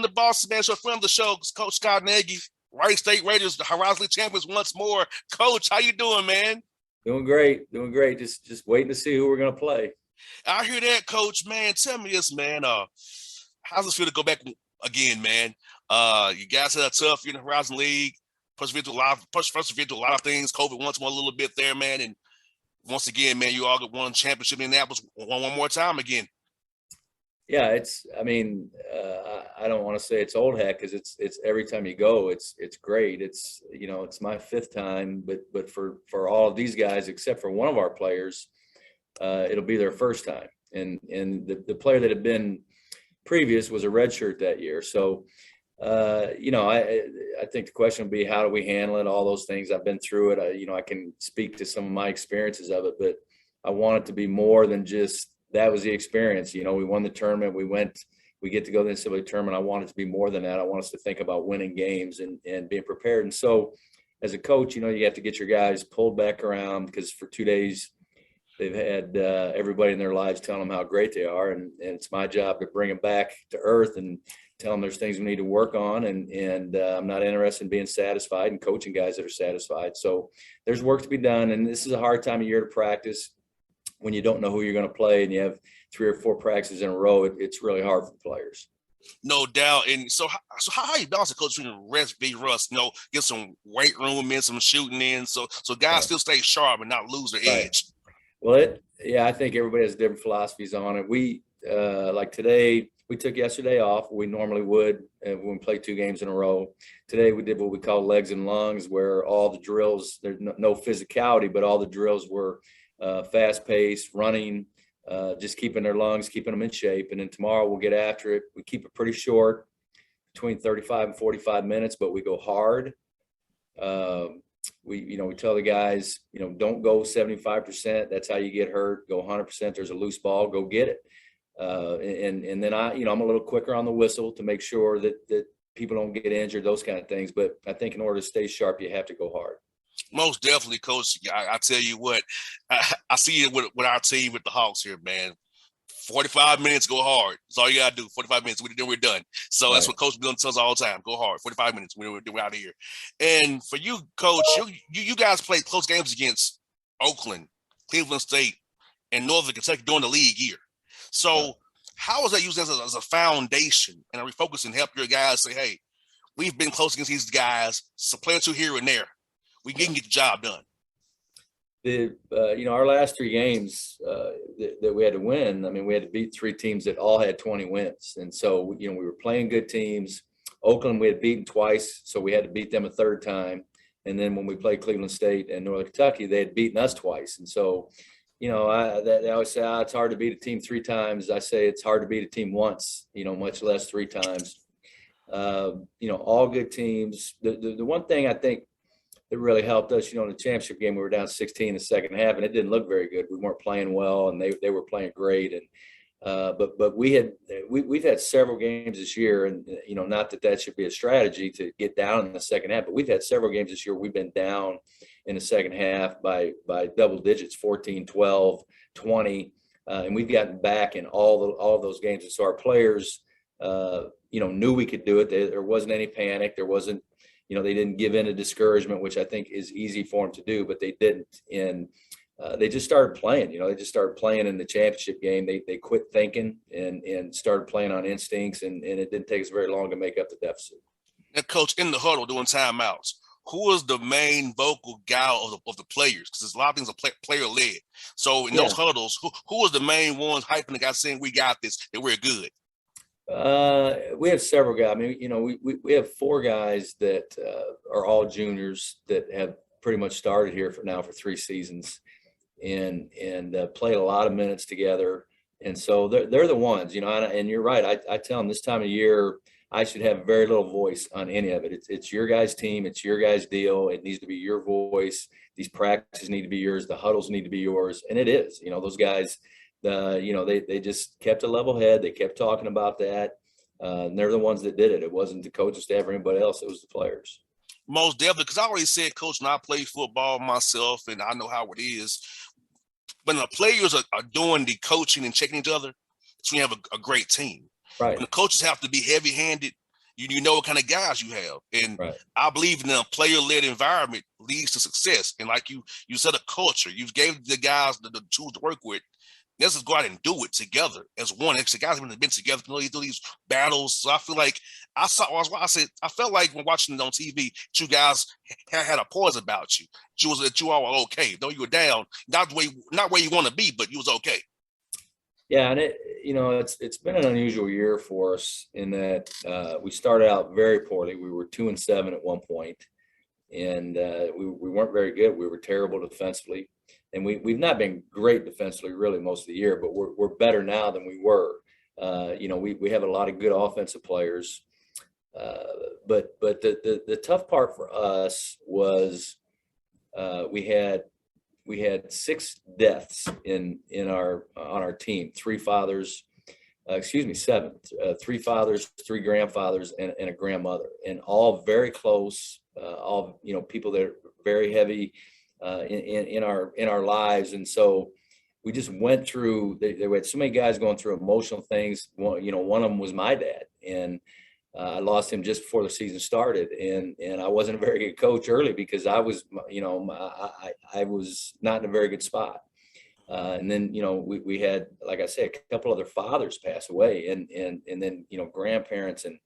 the Bossman Show, friend of the show, Coach Scott Nagy, Wright State Raiders, the Horizon League champions once more. Coach, how you doing, man? Doing great. Just waiting to see who we're going to play. I hear that, Coach. Man, tell me this, man. How's it feel to go back again, man? You guys had a tough year in the Horizon League. Persevered through a lot of things. COVID once more a little bit there, man. And once again, man, you all got one championship in Indianapolis one more time again. Yeah, I don't want to say it's old hat because it's every time you go, it's great. It's my fifth time, but for all of these guys except for one of our players, it'll be their first time. And the player that had been previous was a redshirt that year. So I think the question would be, how do we handle it? All those things. I've been through it. I can speak to some of my experiences of it, but I want it to be more than just that was the experience. We won the tournament. We get to go to the NCAA tournament. I want it to be more than that. I want us to think about winning games and being prepared. And so as a coach, you have to get your guys pulled back around because for 2 days they've had everybody in their lives telling them how great they are. And it's my job to bring them back to earth and tell them there's things we need to work on. And I'm not interested in being satisfied and coaching guys that are satisfied. So there's work to be done. And this is a hard time of year to practice. When you don't know who you're going to play and you have 3 or 4 practices in a row, it's really hard for players. No doubt. And so how you balance the coach between rest, be rust, get some weight room in, some shooting in, so guys still stay sharp and not lose their edge. Well, I think everybody has different philosophies on it. We like today, we took yesterday off. We normally would when we play 2 games in a row. Today we did what we call legs and lungs, where all the drills, there's no physicality, but all the drills were fast-paced, running, just keeping their lungs, keeping them in shape. And then tomorrow we'll get after it. We keep it pretty short, between 35 and 45 minutes, but we go hard. We tell the guys, don't go 75%. That's how you get hurt. Go 100%. There's a loose ball. Go get it. And then I'm a little quicker on the whistle to make sure that people don't get injured, those kind of things. But I think in order to stay sharp, you have to go hard. Most definitely, Coach. I tell you what, I see it with our team, with the Hawks here, man. 45 minutes, go hard. That's all you got to do. 45 minutes, we're done. So right. That's what Coach Bill tells us all the time. Go hard. 45 minutes, we're out of here. And for you, Coach, you guys played close games against Oakland, Cleveland State, and Northern Kentucky during the league year. So how is that used as a foundation and a refocusing, help your guys say, hey, we've been close against these guys, so play or 2 here and there. We can get the job done. Our last 3 games that we had to win, I mean, we had to beat 3 teams that all had 20 wins. And so, we were playing good teams. Oakland, we had beaten twice, so we had to beat them a 3rd time. And then when we played Cleveland State and Northern Kentucky, they had beaten us twice. And so, they always say, it's hard to beat a team 3 times. I say it's hard to beat a team once, much less 3 times. All good teams. The one thing I think that really helped us, in the championship game, we were down 16 in the second half, and it didn't look very good. We weren't playing well, and they were playing great. And but we've had several games this year, and not that should be a strategy to get down in the second half, but we've had several games this year we've been down in the second half by double digits, 14, 12, 20, and we've gotten back in all of those games. And so our players, knew we could do it. There wasn't any panic. There wasn't. They didn't give in to discouragement, which I think is easy for them to do, but they didn't. And they just started playing. They just started playing in the championship game. They quit thinking and started playing on instincts, and it didn't take us very long to make up the deficit. Now, Coach, in the huddle during timeouts, who is the main vocal guy of the players? Because there's a lot of things are player-led. So in those huddles, who is the main ones hyping the guys saying, we got this, that we're good? We have several guys. I mean, we have 4 guys that are all juniors that have pretty much started here for 3 seasons and played a lot of minutes together. And so they're the ones, and you're right. I tell them this time of year, I should have very little voice on any of it. It's your guys' team. It's your guys' deal. It needs to be your voice. These practices need to be yours. The huddles need to be yours. And it is, those guys, they just kept a level head. They kept talking about that. And they're the ones that did it. It wasn't the coaching staff or anybody else. It was the players. Most definitely, because I already said, Coach, and I play football myself, and I know how it is. When the players are doing the coaching and checking each other, so we have a great team. Right. When the coaches have to be heavy-handed, you know what kind of guys you have. And Right. I believe in a player-led environment leads to success. And like you said, a culture. You gave the guys the tools to work with. Let's just go out and do it together as one. The guys have been together, through these battles. So I feel like I felt like when watching it on TV, you guys had a pause about you. That you all were okay. Though you were down, not where you want to be, but you was okay. Yeah, and it's been an unusual year for us in that we started out very poorly. We were 2-7 at one point, and we weren't very good. We were terrible defensively, and we've not been great defensively really most of the year, but we're better now than we were. We have a lot of good offensive players, but the tough part for us was we had 6 deaths on our team. 7, 3 fathers, 3 grandfathers, and a grandmother, and all very close. All people that are very heavy in our lives, and so we just went through. They had so many guys going through emotional things. One of them was my dad, and I lost him just before the season started, and I wasn't a very good coach early because I was, I was not in a very good spot. And then, we had, like I said, a couple other fathers pass away, and then, grandparents, and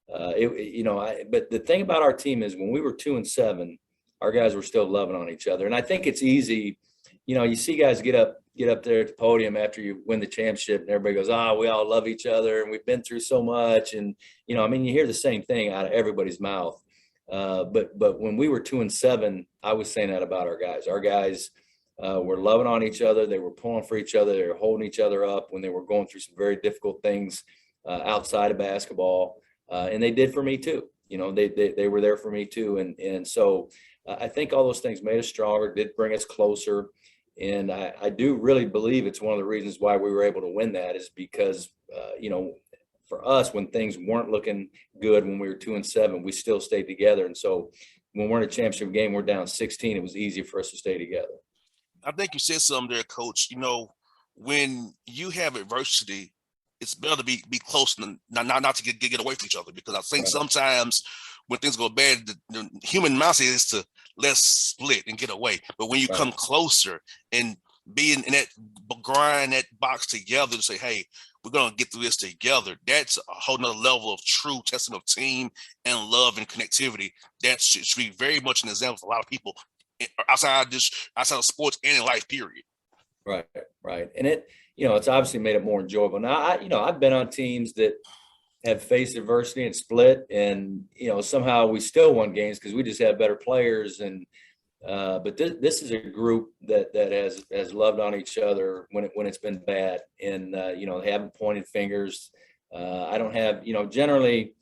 but the thing about our team is when we were 2-7, our guys were still loving on each other. And I think it's easy, you see guys get up there at the podium after you win the championship, and everybody goes, we all love each other and we've been through so much. And, you hear the same thing out of everybody's mouth. But when we were 2-7, I was saying that about our guys. Our guys were loving on each other. They were pulling for each other. They were holding each other up when they were going through some very difficult things outside of basketball. And they did for me too. They were there for me too. And so I think all those things made us stronger, did bring us closer. And I do really believe it's one of the reasons why we were able to win that is because, for us, when things weren't looking good, when we were 2-7, we still stayed together. And so when we're in a championship game, we're down 16, it was easy for us to stay together. I think you said something there, Coach. When you have adversity, it's better to be close and not to get away from each other, because I think sometimes when things go bad, the human mindset is to let's split and get away. But when you come closer and be in that grind, that box together to say, hey, we're going to get through this together, that's a whole nother level of true testing of team and love and connectivity. That should be very much an example for a lot of people outside of sports and in life, period. Right. And it's obviously made it more enjoyable. Now, I've been on teams that have faced adversity and split, and somehow we still won games because we just have better players. And but this is a group that has loved on each other when it's been bad, and they haven't pointed fingers. I don't have generally.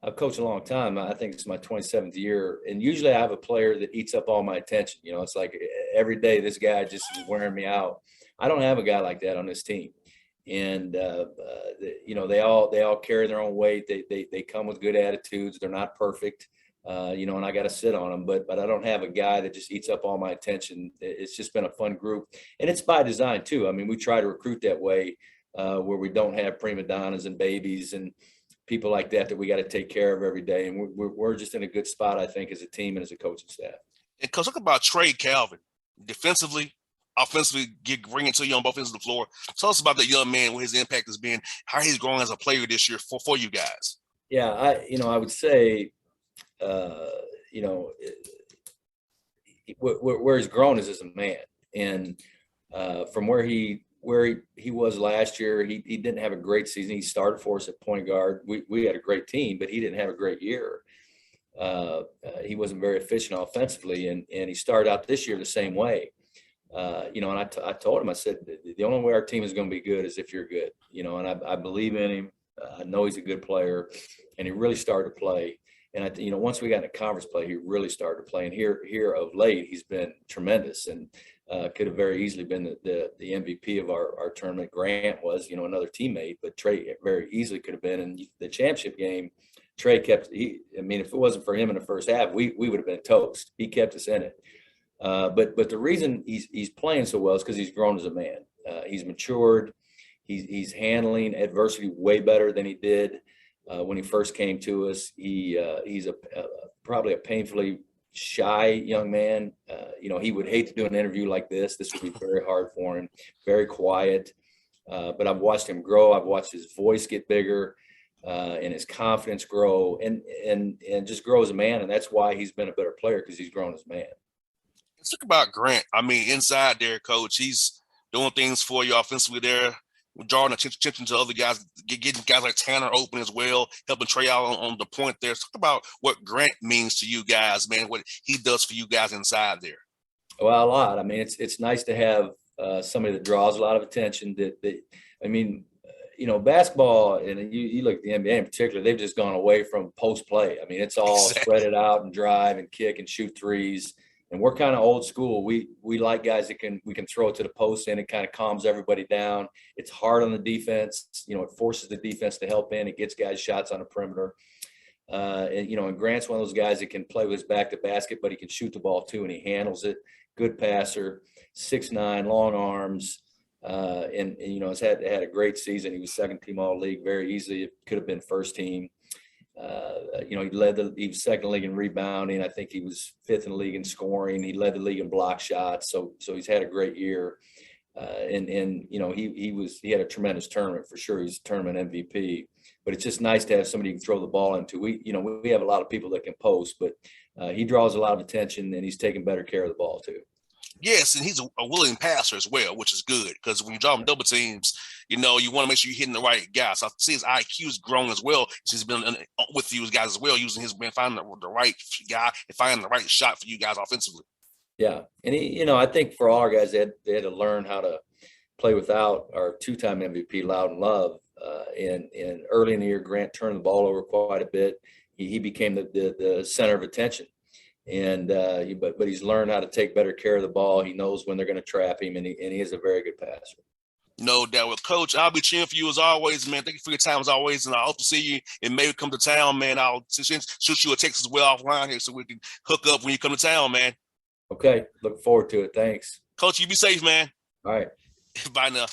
I've coached a long time. I think it's my 27th year, and usually I have a player that eats up all my attention. It's like every day this guy just is wearing me out. I don't have a guy like that on this team. And they all carry their own weight. They come with good attitudes. They're not perfect, and I got to sit on them. But I don't have a guy that just eats up all my attention. It's just been a fun group, and it's by design too. I mean, we try to recruit that way, where we don't have prima donnas and babies and people like that we got to take care of every day. And we're just in a good spot, I think, as a team and as a coaching staff. And Coach, talk about Trey Calvin, defensively, offensively, bring it to you on both ends of the floor. Tell us about that young man, what his impact has been, how he's grown as a player this year for you guys. Yeah, I would say, where he's grown is as a man, and from where he was last year, he didn't have a great season. He started for us at point guard. We had a great team, but he didn't have a great year. He wasn't very efficient offensively, and he started out this year the same way. And I told him, I said, the only way our team is going to be good is if you're good, and I believe in him. I know he's a good player, and he really started to play. And once we got into conference play, he really started to play. And here of late, he's been tremendous, and could have very easily been the MVP of our tournament. Grant was, another teammate, but Trey very easily could have been. In the championship game, Trey if it wasn't for him in the first half, we would have been toast. He kept us in it. But the reason he's playing so well is because he's grown as a man. He's matured. He's handling adversity way better than he did when he first came to us. He's probably a painfully shy young man. He would hate to do an interview like this. This would be very hard for him, very quiet. But I've watched him grow. I've watched his voice get bigger and his confidence grow and just grow as a man. And that's why he's been a better player, because he's grown as a man. Let's talk about Grant. I mean, inside there, coach, he's doing things for you offensively there, drawing attention to other guys, getting guys like Tanner open as well, helping Trey out on the point there. Let's talk about what Grant means to you guys, man, what he does for you guys inside there. Well, a lot. I mean, it's nice to have somebody that draws a lot of attention. Basketball, and you look at the NBA in particular, they've just gone away from post play. I mean, it's all spread it out and drive and kick and shoot threes. And we're kind of old school. We like guys that we can throw it to the post, and it kind of calms everybody down. It's hard on the defense. It forces the defense to help in. It gets guys shots on the perimeter. And Grant's one of those guys that can play with his back to basket, but he can shoot the ball too, and he handles it. Good passer, 6'9", long arms. Has had a great season. He was second team all league very easily. It could have been first team. He was second league in rebounding. I think he was fifth in the league in scoring. He led the league in block shots. So he's had a great year. He had a tremendous tournament for sure. He's a tournament MVP. But it's just nice to have somebody you can throw the ball into. We have a lot of people that can post, but he draws a lot of attention, and he's taking better care of the ball too. Yes, and he's a willing passer as well, which is good, because when you draw him double teams, you want to make sure you're hitting the right guy. So I see his IQ's grown as well since he's been with you guys as well, using his finding the right guy and finding the right shot for you guys offensively. Yeah, and I think for all our guys, they had to learn how to play without our two-time MVP, Loudon Love. And early in the year, Grant turned the ball over quite a bit. He became the center of attention. But he's learned how to take better care of the ball. He knows when they're going to trap him, and he is a very good passer. No doubt. Well, Coach, I'll be cheering for you as always, man. Thank you for your time as always, and I hope to see you and maybe come to town, man. I'll shoot you a text as well offline here so we can hook up when you come to town, man. Okay, look forward to it. Thanks. Coach, you be safe, man. All right. Bye now.